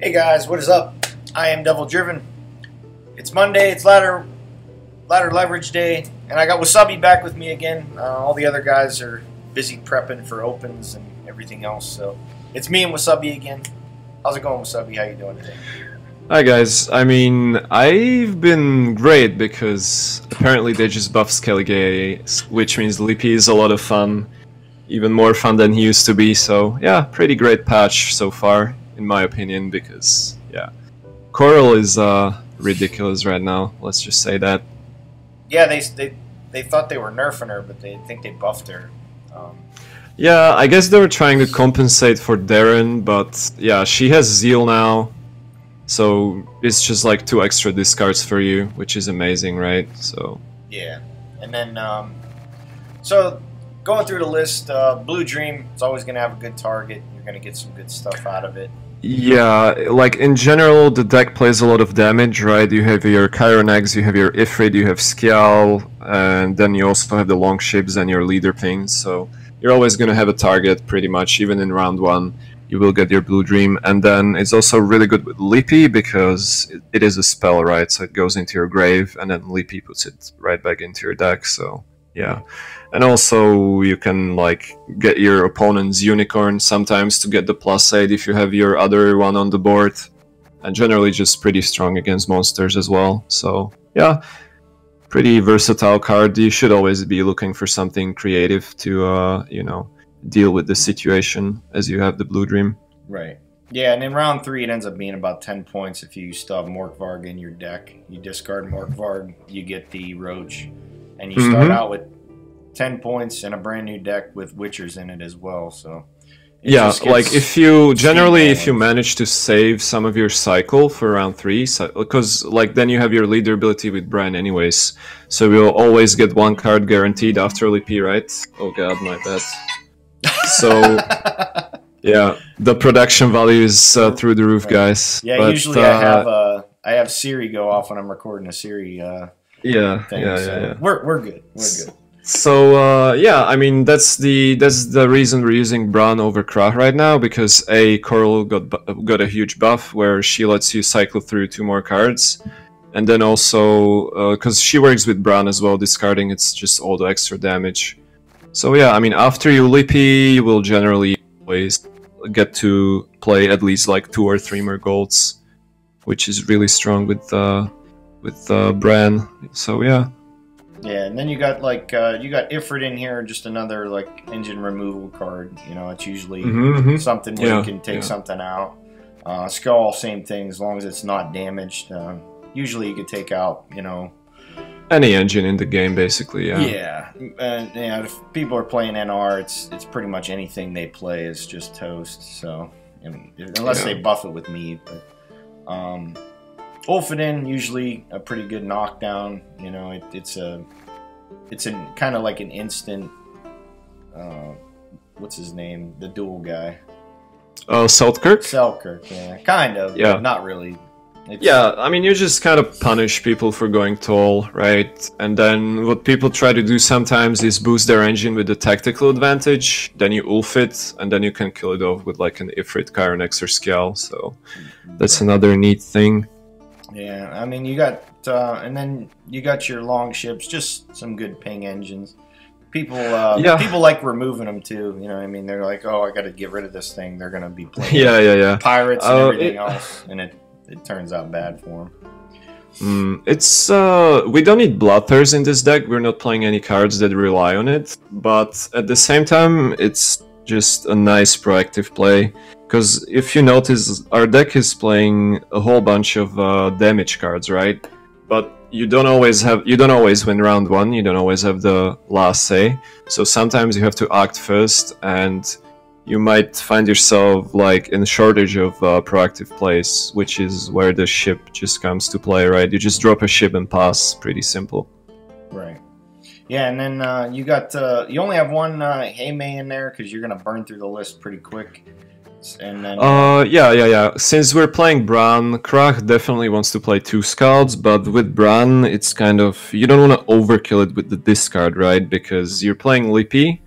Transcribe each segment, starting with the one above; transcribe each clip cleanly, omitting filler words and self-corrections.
Hey guys, what is up? I am Devil Driven. It's Monday, it's ladder leverage day, and I got WUSUBI back with me again. All the other guys are busy prepping for opens and everything else, so it's me and WUSUBI again. How's it going, WUSUBI? How you doing today? Hi guys, I've been great because apparently they just buffed Skellige, which means Lippy is a lot of fun, even more fun than he used to be, so yeah, pretty great patch so far, in my opinion, because, yeah, Coral is ridiculous right now, let's just say that. Yeah, they thought they were nerfing her, but they think they buffed her. Yeah, I guess they were trying to compensate for Darren, but yeah, she has Zeal now. So it's just like 2 extra discards for you, which is amazing, right? So yeah, and then so going through the list, Blue Dream is always going to have a good target. You're going to get some good stuff out of it. yeah, like in general, the deck plays a lot of damage, right? You have your Chiron Eggs, you have your Ifrit, you have Skjal, and then you also have the long ships and your leader pings. So you're always going to have a target, pretty much, even in round 1. You will get your Blue Dream, and then it's also really good with Lippy because it is a spell, right? So it goes into your grave, and then Lippy puts it right back into your deck, so yeah. And also you can like get your opponent's Unicorn sometimes to get the +8 if you have your other one on the board, and generally just pretty strong against monsters as well, so yeah. Pretty versatile card. You should always be looking for something creative to, you know, deal with the situation as you have the Blue Dream. Right. Yeah, and in round 3 it ends up being about 10 points if you still have Morkvarg in your deck. You discard Morkvarg, you get the Roach, and you start out with 10 points and a brand new deck with Witchers in it as well, so... Yeah, like if you manage to save some of your cycle for round 3, because like then you have your leader ability with Brian anyways, so you'll always get 1 card guaranteed after Lippy, right? Oh god, my bad. So yeah, the production value is through the roof, guys. Yeah, but, usually I have Siri go off when I'm recording a Siri thing. Yeah. We're good. We're good. So yeah, I mean that's the reason we're using Bran over Krah right now, because Coral got a huge buff where she lets you cycle through 2 more cards, and then also because she works with Bran as well, discarding it's just all the extra damage. So yeah, I mean after you Lippy, you will generally always get to play at least like 2 or 3 more golds, which is really strong with Bran. So yeah. Yeah, and then you got like you got Ifrit in here, just another like engine removal card. You know, it's usually something where you can take something out. Skull, same thing, as long as it's not damaged. Usually you could take out, you know, any engine in the game, basically. Yeah. Yeah, and yeah, if people are playing NR, it's pretty much anything they play is just toast. So, unless they buff it with me, but. Ulfidin, usually a pretty good knockdown. You know, it's kind of like an instant. What's his name? The dual guy. Oh, Selkirk? Selkirk, yeah, kind of. Yeah, not really. Yeah, I mean, you just kind of punish people for going tall, right? And then what people try to do sometimes is boost their engine with the tactical advantage. Then you ulf it, and then you can kill it off with like an Ifrit, Chiron X, or Skjal. So that's another neat thing. Yeah, I mean, you got, and then you got your long ships, just some good ping engines. People like removing them too. You know what I mean? They're like, oh, I got to get rid of this thing. They're gonna be playing pirates and everything else, and it turns out bad for them. It's we don't need Bloodthirst in this deck. We're not playing any cards that rely on it, but at the same time, it's just a nice proactive play. Because if you notice, our deck is playing a whole bunch of damage cards, right? But you don't always win round 1. You don't always have the last say. So sometimes you have to act first, and you might find yourself like in shortage of proactive plays, which is where the ship just comes to play, right? You just drop a ship and pass. Pretty simple. Right. Yeah, and then you got you only have 1 Heimei in there because you're gonna burn through the list pretty quick. And then yeah. Since we're playing Bran, Krah definitely wants to play 2 scouts, but with Bran, it's kind of, you don't want to overkill it with the discard, right? Because you're playing Lippy,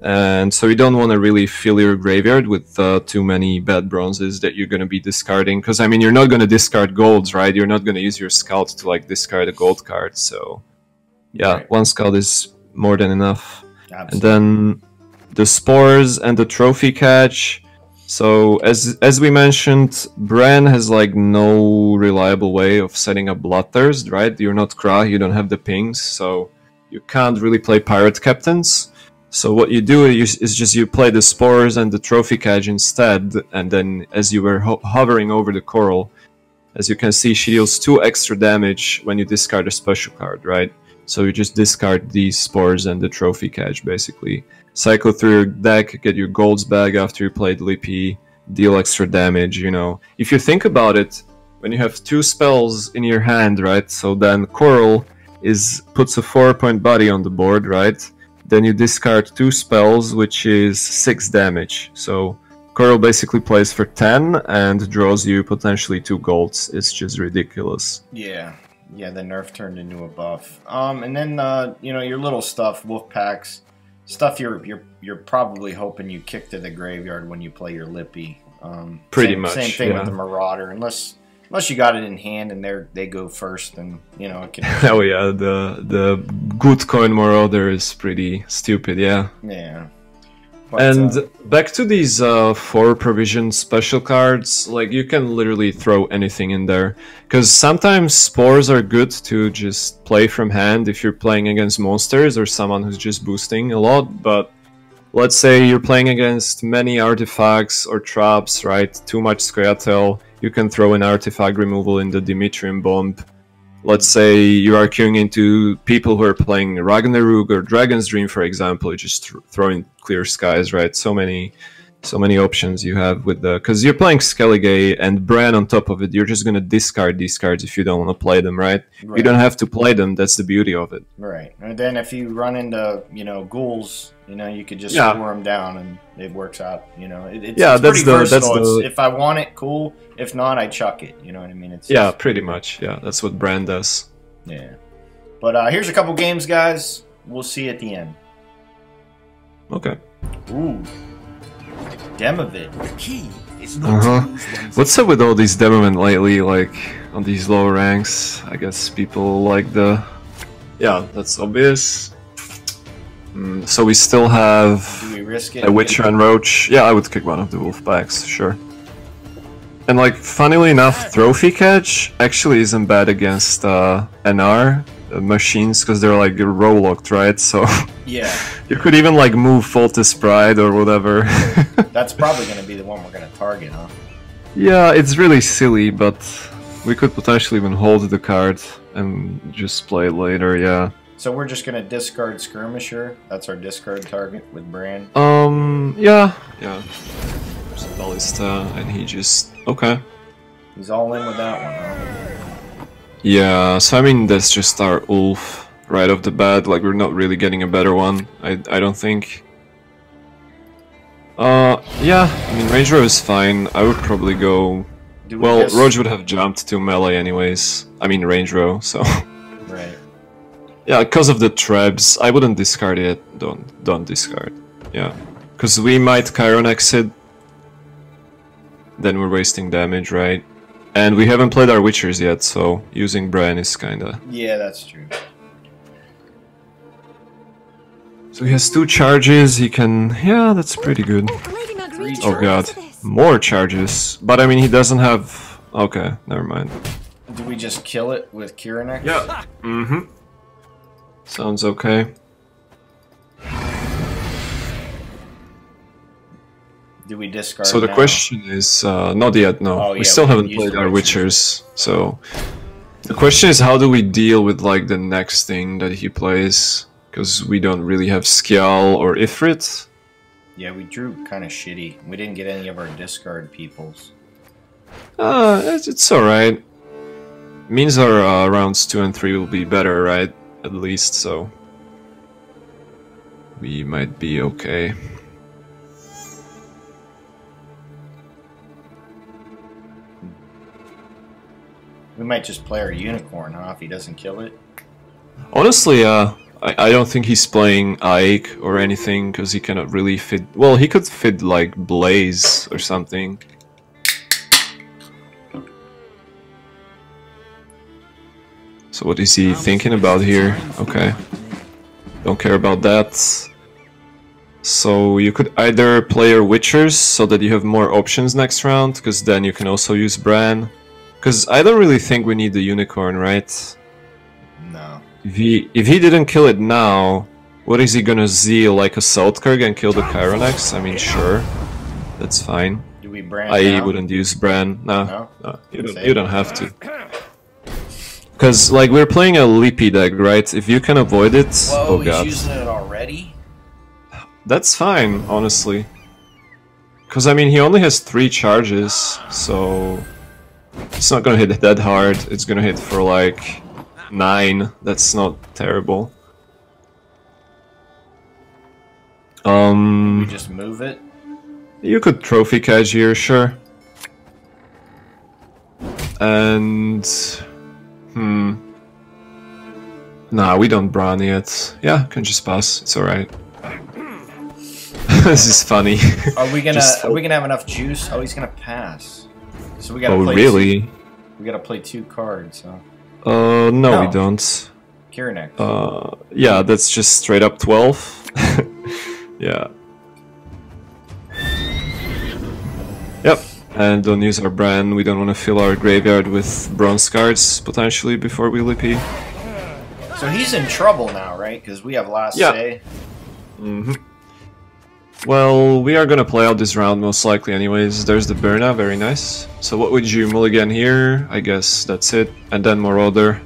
And so you don't want to really fill your graveyard with too many bad bronzes that you're going to be discarding. Because, I mean, you're not going to discard golds, right? You're not going to use your scout to, like, discard a gold card. So, yeah, Right. one scout is more than enough. Absolutely. And then the spores and the trophy catch. So, as we mentioned, Bran has, like, no reliable way of setting up Bloodthirst, right? You're not Krah, you don't have the pings, so you can't really play Pirate Captains. So what you do is just you play the spores and the trophy catch instead, and then as you were hovering over the coral, as you can see, she deals 2 extra damage when you discard a special card, right? So you just discard these spores and the trophy catch, basically. Cycle through your deck, get your golds back after you played Lippy, deal extra damage, you know. If you think about it, when you have 2 spells in your hand, right? So then Coral puts a 4-point body on the board, right? Then you discard 2 spells, which is 6 damage. So Coral basically plays for 10 and draws you potentially 2 golds. It's just ridiculous. Yeah, the nerf turned into a buff. And then you know, your little stuff, wolf packs, stuff you're probably hoping you kick to the graveyard when you play your Lippy. Pretty much. Same thing with the Marauder, unless you got it in hand and they go first, then you know it can. Oh yeah, the good coin Marauder is pretty stupid, yeah. Yeah. But, and back to these 4 provision special cards, like you can literally throw anything in there. Because sometimes spores are good to just play from hand if you're playing against monsters or someone who's just boosting a lot, but let's say you're playing against many artifacts or traps, right? Too much Scoia'tael, you can throw an artifact removal in the Dimitrium Bomb. Let's say you are queuing into people who are playing Ragnarok or Dragon's Dream, for example. You just throw in Clear Skies, right? So many options you have with the... Because you're playing Skellige and Bran on top of it. You're just going to discard these cards if you don't want to play them, right? You don't have to play them. That's the beauty of it. Right. And then if you run into, you know, ghouls, you know, you could just score them down and it works out, you know. It's pretty versatile. If I want it, cool. If not, I chuck it. You know what I mean? Yeah, pretty much. Yeah, that's what Bran does. Yeah. But here's a couple games, guys. We'll see you at the end. Okay. Ooh. Demovid. What's up with all these Demomen lately, like, on these lower ranks? I guess people like the... Yeah, that's obvious. So we still have Do we risk it? a Witcher and Roach. Yeah, I would kick one of the wolf packs, sure. And like, funnily enough, Trophy Catch actually isn't bad against NR machines, because they're like row-locked, right? So yeah, you could even like move Foltest Pride or whatever. That's probably going to be the one we're going to target, huh? Yeah, it's really silly, but we could potentially even hold the card and just play it later, yeah. So we're just going to discard Skirmisher. That's our discard target with Bran. Yeah. There's a Ballista, and he just... Okay. He's all in with that one, huh? Yeah, so I mean, that's just our Ulf right off the bat. Like, we're not really getting a better one, I don't think. Yeah, I mean, Range Row is fine. I would probably go... Well, Roach would have jumped to melee anyways. I mean, Range Row, so... Right. Yeah, because of the Trebs, I wouldn't discard it. Don't discard. Yeah. Because we might Chiron exit. Then we're wasting damage, right? And we haven't played our Witchers yet, so using Bran is kinda... Yeah, that's true. So he has 2 charges, he can... Yeah, that's pretty good. Oh god, more charges. But I mean, he doesn't have... Okay, never mind. Do we just kill it with Kiranex? Yeah. Sounds okay. Do we discard So the question is... not yet, no. Oh, yeah, we still haven't played our Witchers, so... The question is, how do we deal with, like, the next thing that he plays? Because we don't really have Skjal or Ifrit. Yeah, we drew kind of shitty. We didn't get any of our discard peoples. It's alright. Means our rounds 2 and 3 will be better, right? At least, so... We might be okay. We might just play our Unicorn, huh? If he doesn't kill it. Honestly, I don't think he's playing Ike or anything, because he cannot really fit... Well, he could fit, like, Blaze or something. So what is he thinking about here? Okay. Don't care about that. So you could either play your Witchers so that you have more options next round, because then you can also use Bran. Because I don't really think we need the Unicorn, right? No. If he didn't kill it now, what is he gonna zeal, like a Saltkarg and kill the Chironex? I mean, sure. That's fine. Do we Bran I now? wouldn't use Bran. No, No? you don't have to. Because, like, we're playing a Lippy deck, right? If you can avoid it... Whoa, oh god. he's using it already? That's fine, honestly. Because, I mean, he only has 3 charges, so... It's not gonna hit that hard. It's gonna hit for, like, 9. That's not terrible. We just move it? You could Trophy Catch here, sure. And... Nah, we don't Bran yet. Yeah, can just pass. It's alright. This is funny. Are we gonna have enough juice? Oh, he's gonna pass. So we gotta play. Oh, really? We gotta play 2 cards. Huh? No, we don't. Chironex. Yeah, that's just straight up 12. Yeah. Yep. And don't use our Bran. We don't want to fill our graveyard with bronze cards potentially before we Lippy. So he's in trouble now, right? Because we have last say. Well, we are gonna play out this round most likely anyways. There's the Birna, very nice. So what would you mulligan here? I guess that's it. And then Marauder.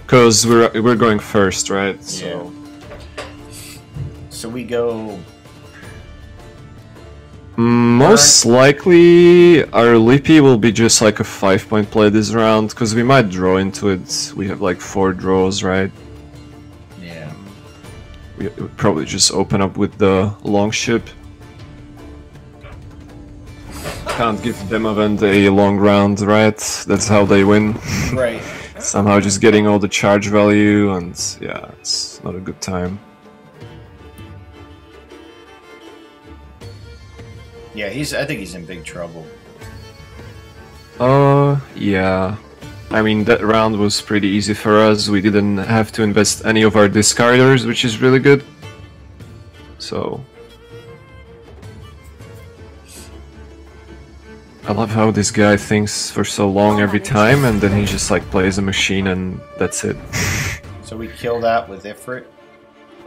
Because we're going first, right? So. Yeah. So we go... Most likely our Lippy will be just like a 5-point play this round, because we might draw into it. We have like 4 draws, right? Yeah. We would probably just open up with the Longship. Can't give Demavend a long round, right? That's how they win. Right. Somehow just getting all the charge value, and yeah, it's not a good time. Yeah, I think he's in big trouble. Yeah. I mean, that round was pretty easy for us. We didn't have to invest any of our discarders, which is really good. So... I love how this guy thinks for so long every time, and then he just like plays a machine and that's it. So we kill that with Ifrit?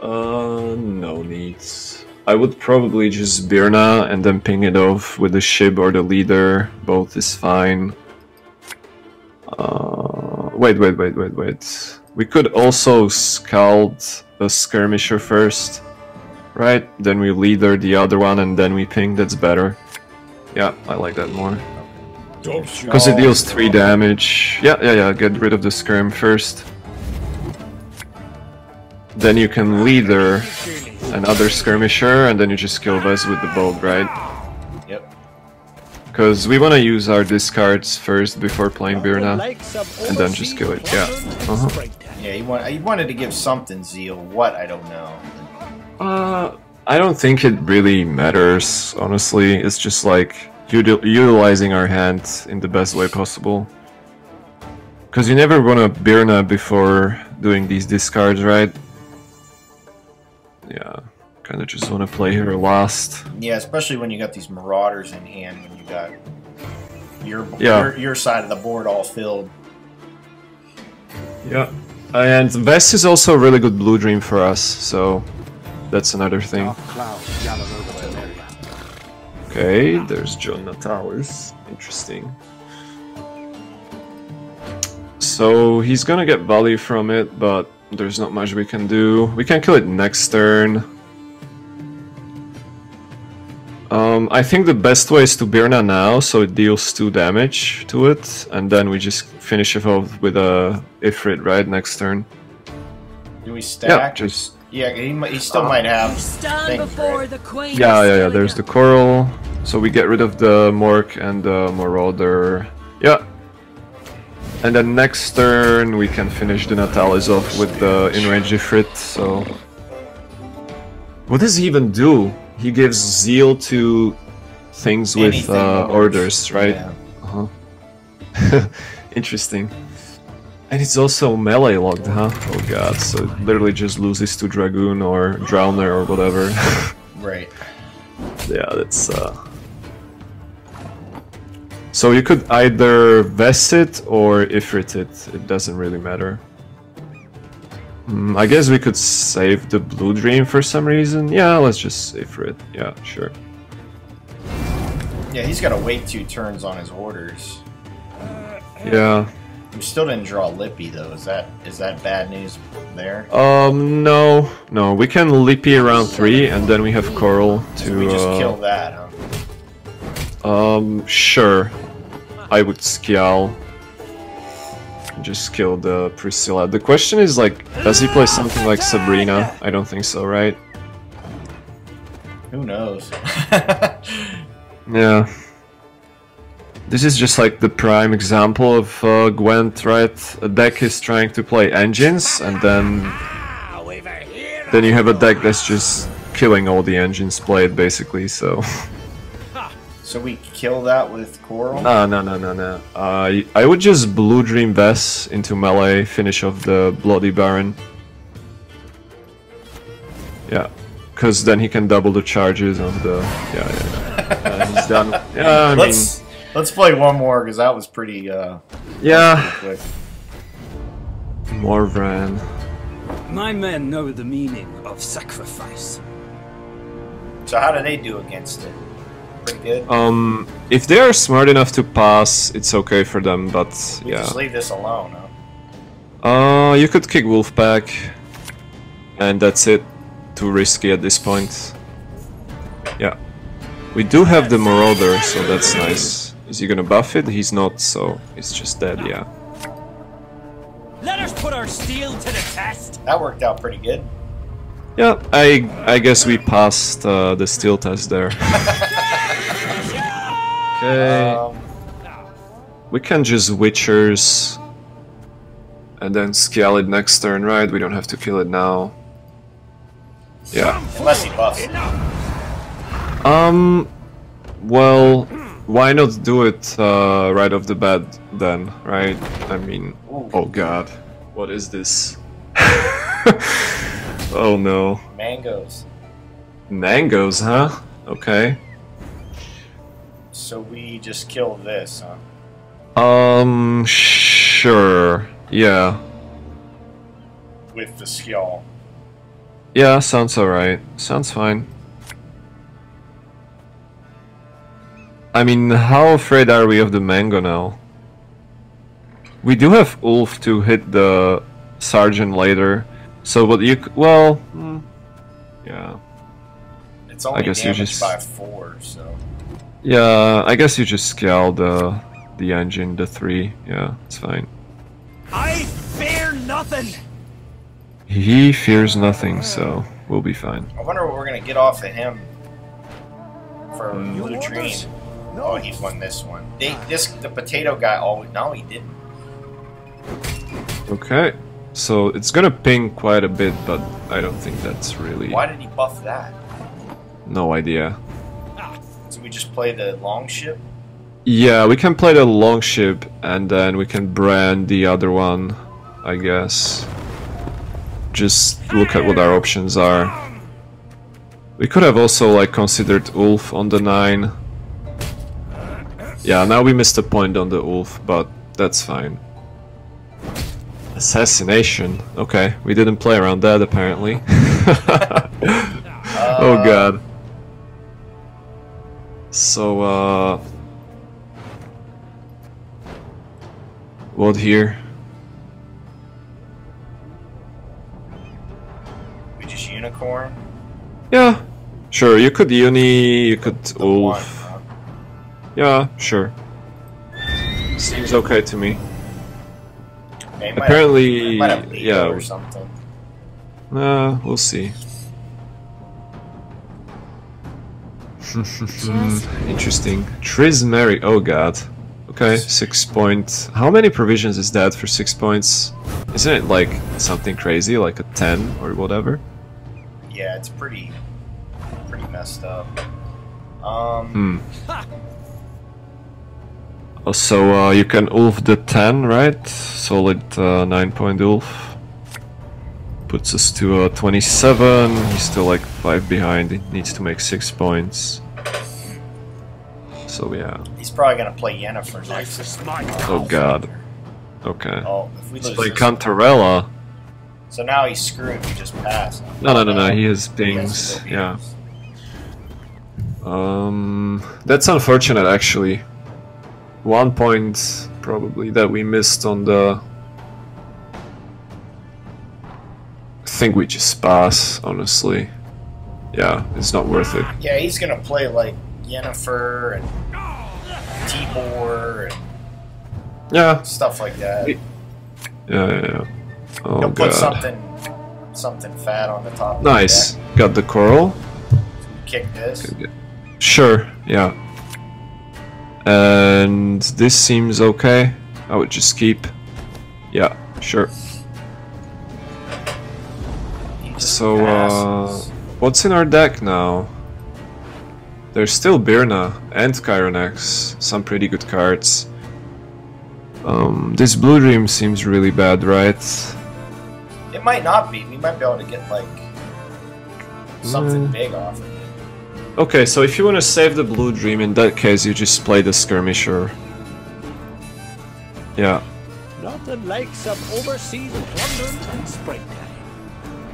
No needs. I would probably just Birna and then ping it off with the Shib or the Leader. Both is fine. Wait. We could also Scald a Skirmisher first, right? Then we Leader the other one and then we ping, that's better. Yeah, I like that more. Because it deals 3 damage. Yeah, get rid of the Skirm first. Then you can Leader another Skirmisher, and then you just kill Vez with the bolt, right? Yep. Because we want to use our discards first before playing Birna, and then just kill it, yeah. Yeah, he wanted to give something Zeal. What? I don't know. I don't think it really matters, honestly. It's just like utilizing our hand in the best way possible. Because you never want to Birna before doing these discards, right? Yeah, kind of just want to play her last. Yeah, especially when you got these Marauders in hand, when you got your side of the board all filled. Yeah, and Vest is also a really good Blue Dream for us, so that's another thing. Okay, there's John Natalis. Interesting. So he's gonna get value from it, but there's not much we can do. We can kill it next turn. I think the best way is to Birna now, so it deals 2 damage to it, and then we just finish it off with a Ifrit, right, next turn. Do we stack? Yeah, just... Yeah, he still might have things, right? Yeah, there's the Coral. So we get rid of the Mork and the Marauder. Yeah. And then next turn we can finish the Natalis off with the in-range Ifrit, so... What does he even do? He gives Zeal to things with orders, right? Yeah. Uh-huh. Interesting. And it's also melee locked, huh? Oh god, so it literally just loses to Dragoon or Drowner or whatever. Right. Yeah, that's So you could either Vest it or Ifrit it doesn't really matter. I guess we could save the Blue Dream for some reason. Yeah, let's just Ifrit. Yeah, sure. Yeah, he's got to wait 2 turns on his orders. Yeah. We still didn't draw Lippy though. Is that bad news there? No. We can Lippy around 3 and then we have Coral to So we just kill that, huh? Sure. I would Scial. Just kill the Priscilla. The question is, like, does he play something like Sabrina? I don't think so, right? Who knows? Yeah. This is just like the prime example of Gwent, right? A deck is trying to play engines, and then you have a deck that's just killing all the engines played, basically, so... So we kill that with Coral? No. I would just Blue Dream Vess into melee, finish off the Bloody Baron. Yeah, because then he can double the charges of the... Yeah. He's done. Yeah, Let's play one more, because that was pretty, yeah. quick. Morvran. My men know the meaning of sacrifice. So how do they do against it? Pretty good? If they are smart enough to pass, it's okay for them, but yeah. Just leave this alone, huh? You could kick Wolfpack, and that's it. Too risky at this point. Yeah. We do have the Marauder, so that's nice. Is he gonna buff it? He's not, so it's just dead, yeah. Let us put our steel to the test. That worked out pretty good. Yeah, I guess we passed the steel test there. Okay. We can just Witchers and then Scial it next turn, right? We don't have to kill it now. Yeah. Unless he buffs. Well, why not do it right off the bat then, right? I mean, oh god, what is this? Oh no. Mangoes. Mangoes, huh? Okay. So we just kill this, huh? Sure. Yeah. With the Scial. Yeah, sounds alright. Sounds fine. I mean, how afraid are we of the Mango now? We do have Ulf to hit the Sergeant later, so what you well, yeah. It's only damaged by 4, so. Yeah, I guess you just Scial the engine, the 3. Yeah, it's fine. I fear nothing. He fears nothing, so we'll be fine. I wonder what we're gonna get off of him for Lutrine. Oh, he's won this one. The potato guy always. No, he didn't. Okay, so it's gonna ping quite a bit, but I don't think that's really. Why did he buff that? No idea. So we just play the long ship? Yeah, we can play the long ship, and then we can brand the other one, I guess. Just look at what our options are. We could have also like considered Ulf on the 9. Yeah, now we missed a point on the Ulf, but that's fine. Assassination. Okay, we didn't play around that apparently. Oh god. So, what here? We just unicorn? Yeah, sure, you could Uni, you could Ulf. 1, huh? Yeah, sure. Seems okay to me. Yeah, apparently, might have yeah. or something. We'll see. Interesting. Triz Mary. Oh god. Okay, 6 points. How many provisions is that for 6 points? Isn't it like something crazy, like a 10 or whatever? Yeah, it's pretty messed up. So you can ulf the 10, right? Solid 9-point ulf. Puts us to 27. He's still like 5 behind. He needs to make 6 points. So yeah. He's probably gonna play Yennefer next. Oh god. Okay. Oh, if we lose Play this- Cantarella. So now he's screwed. We just passed. No. He has pings. Yeah. That's unfortunate actually. 1 point probably that we missed on the. I think we just pass, honestly. Yeah, it's not worth it. Yeah, he's gonna play like Yennefer and Tibor and Yeah. stuff like that. Yeah. Oh He'll put god. something fat on the top. Nice. Of the Got the coral. deck. Kick this. Sure, yeah. And this seems okay. I would just keep. Yeah, sure. He just So, passes. what's in our deck now? There's still Birna and Chironex, some pretty good cards. This Blue Dream seems really bad, right? It might not be. We might be able to get like something big off of it. Okay, so if you want to save the Blue Dream, in that case you just play the Skirmisher. Yeah. Not the likes of overseas plundering and springtime.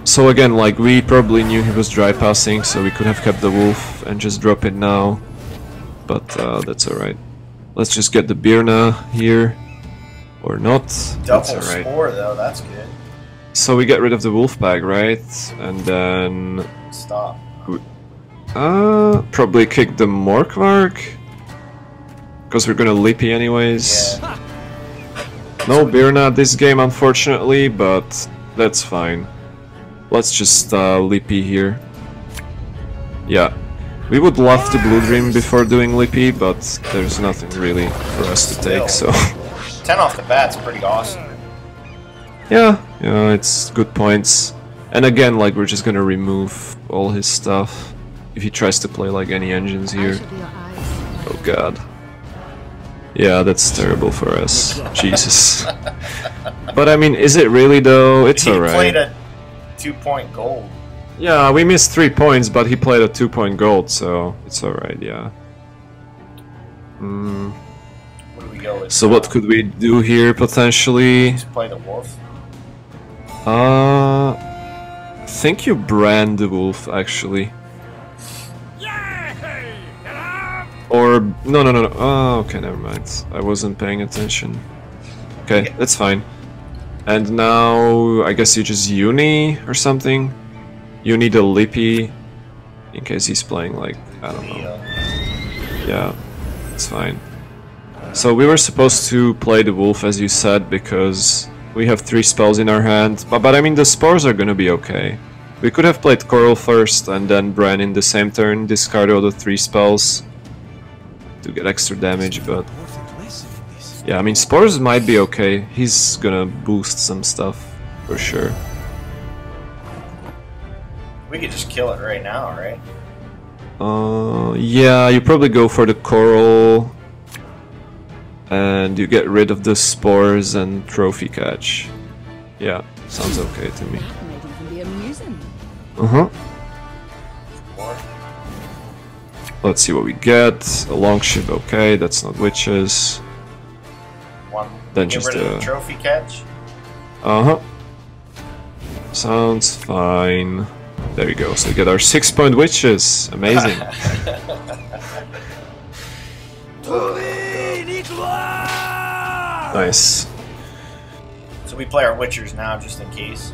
So again, like, we probably knew he was dry passing, so we could have kept the wolf and just drop it now. But that's alright. Let's just get the Birna here. Or not. That's Double alright. score though. That's good. So we get rid of the wolf bag, right? And then... Stop. Probably kick the Morkvarg. Because we're gonna Lippy anyways. Yeah. No Birna this game, unfortunately, but that's fine. Let's just Lippy here. Yeah. We would love to Blue Dream before doing Lippy, but there's nothing really for us to take, so... 10 off the bat's pretty awesome. yeah, it's good points. And again, like, we're just gonna remove all his stuff. If he tries to play like any engines here. Oh god. Yeah, that's terrible for us. Jesus. But I mean, is it really though? It's alright. He played a 2-point gold. Yeah, we missed 3 points, but he played a 2-point gold, so it's alright, yeah. What do we go with? So what could we do here, potentially? Just play the wolf. I think you brand the wolf, actually. Or... No. Oh, okay, never mind. I wasn't paying attention. Okay, that's fine. And now, I guess you just Uni or something? Uni the Lippy, in case he's playing like, I don't know. Yeah, it's fine. So we were supposed to play the wolf, as you said, because we have 3 spells in our hand. But I mean, the spores are gonna be okay. We could have played Coral first and then Bran in the same turn, discard all the 3 spells to get extra damage, but yeah, I mean, spores might be okay. He's gonna boost some stuff for sure. We could just kill it right now, right? Yeah, you probably go for the coral and you get rid of the spores and trophy catch. Yeah, sounds okay to me. That might even be amusing. Let's see what we get. A longship, okay, that's not witches. One. Then Get just rid of the trophy catch. Sounds fine. There we go. So we get our 6-point witches. Amazing. Nice. So we play our witchers now, just in case.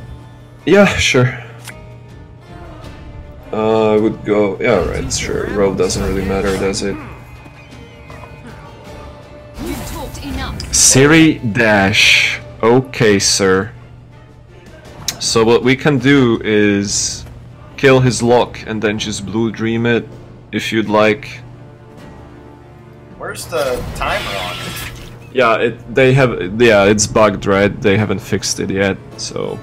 Yeah, sure. I would go... Yeah, right, sure. Roll doesn't really matter, does it? You've talked enough. Siri Dash. Okay, sir. So what we can do is kill his lock and then just Blue Dream it, if you'd like. Where's the timer on? Yeah, it's bugged, right? They haven't fixed it yet, so.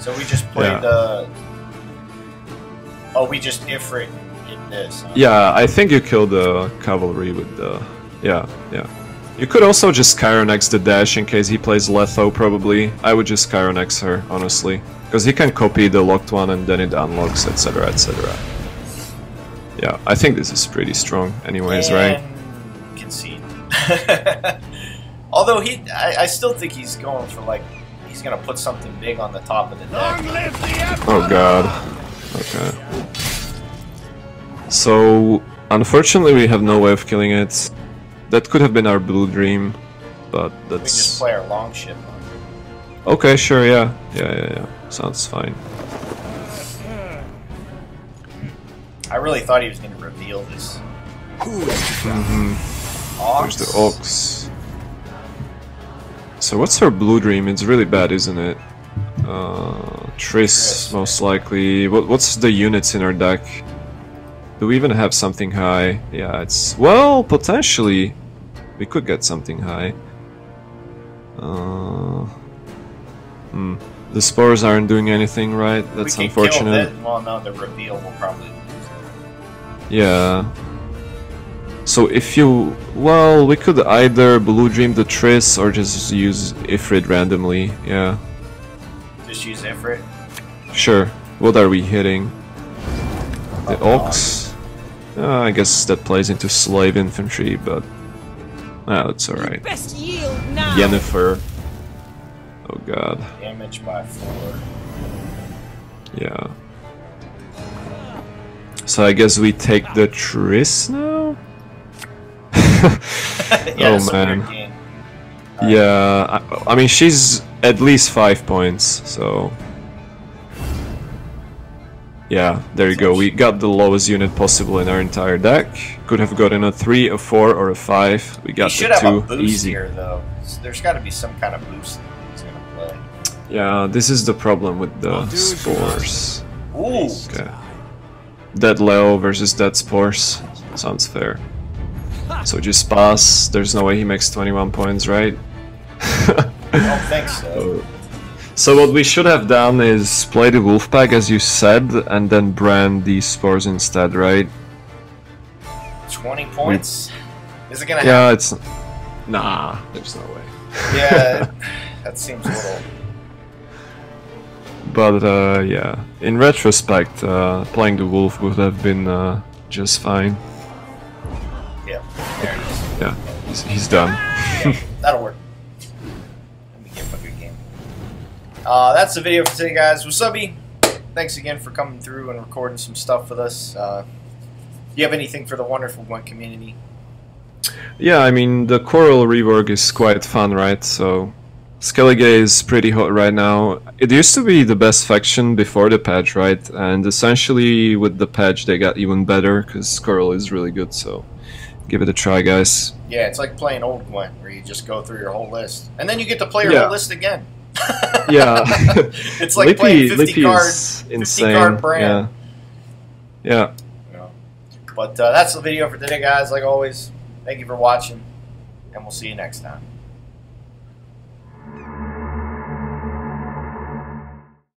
So we just played oh, we just Ifrit in this. Huh? Yeah, I think you killed the cavalry with the. Yeah. You could also just Chironex the dash in case he plays Letho, probably. I would just Chironex her, honestly. Because he can copy the locked one and then it unlocks, etc, etc. Yeah, I think this is pretty strong anyways, and right? Concede. Although I still think he's going for like, he's going to put something big on the top of the deck. Oh god. Okay. So, unfortunately we have no way of killing it. That could have been our blue dream, but that's... We just play our long ship on. Okay, sure, yeah. Yeah. Sounds fine. I really thought he was going to reveal this. There's the Ox. So what's our blue dream? It's really bad, isn't it? Triss, most likely. What's the units in our deck? Do we even have something high? Yeah, it's... Well, potentially. We could get something high. The spores aren't doing anything, right? That's unfortunate. Well, no, the reveal will probably lose. Yeah. So if you... Well, we could either blue dream the Triss or just use Ifrit randomly, yeah. Just use Ifrit? Sure. What are we hitting? The Ox? I guess that plays into slave infantry, but... that's alright. Best yield now. Yennefer. Oh god. Damage by 4. Yeah. So I guess we take the Triss now? Yeah, oh man. Yeah, I mean she's at least 5 points, so... Yeah, there you go. We got the lowest unit possible in our entire deck. Could have gotten a 3, a 4, or a 5. We got the 2 easy. Here, though. There's got to be some kind of boost that he's gonna play. Yeah, this is the problem with the spores. Ooh. Okay. Dead Leo versus Dead Spores. Sounds fair. So just pass. There's no way he makes 21 points, right? I don't think so. So what we should have done is play the Wolfpack as you said, and then brand these spores instead, right? 20 points? Is it gonna Yeah, happen? it's... Nah, there's no way. Yeah, that seems a little... But yeah, in retrospect, playing the Wolf would have been just fine. Yeah, there it is. Yeah, he's done. Yeah, that'll work. Let me give him a good game. That's the video for today, guys. WUSUBI, thanks again for coming through and recording some stuff with us. Do you have anything for the wonderful Gwent community? Yeah, I mean, the Coral rework is quite fun, right? So, Skellige is pretty hot right now. It used to be the best faction before the patch, right? And essentially, with the patch, they got even better, because Coral is really good, so give it a try, guys. Yeah, it's like playing old Gwent, where you just go through your whole list. And then you get to play your whole list again. Yeah. It's like playing 50 card brand. Yeah. But that's the video for today, guys. Like always, thank you for watching, and we'll see you next time.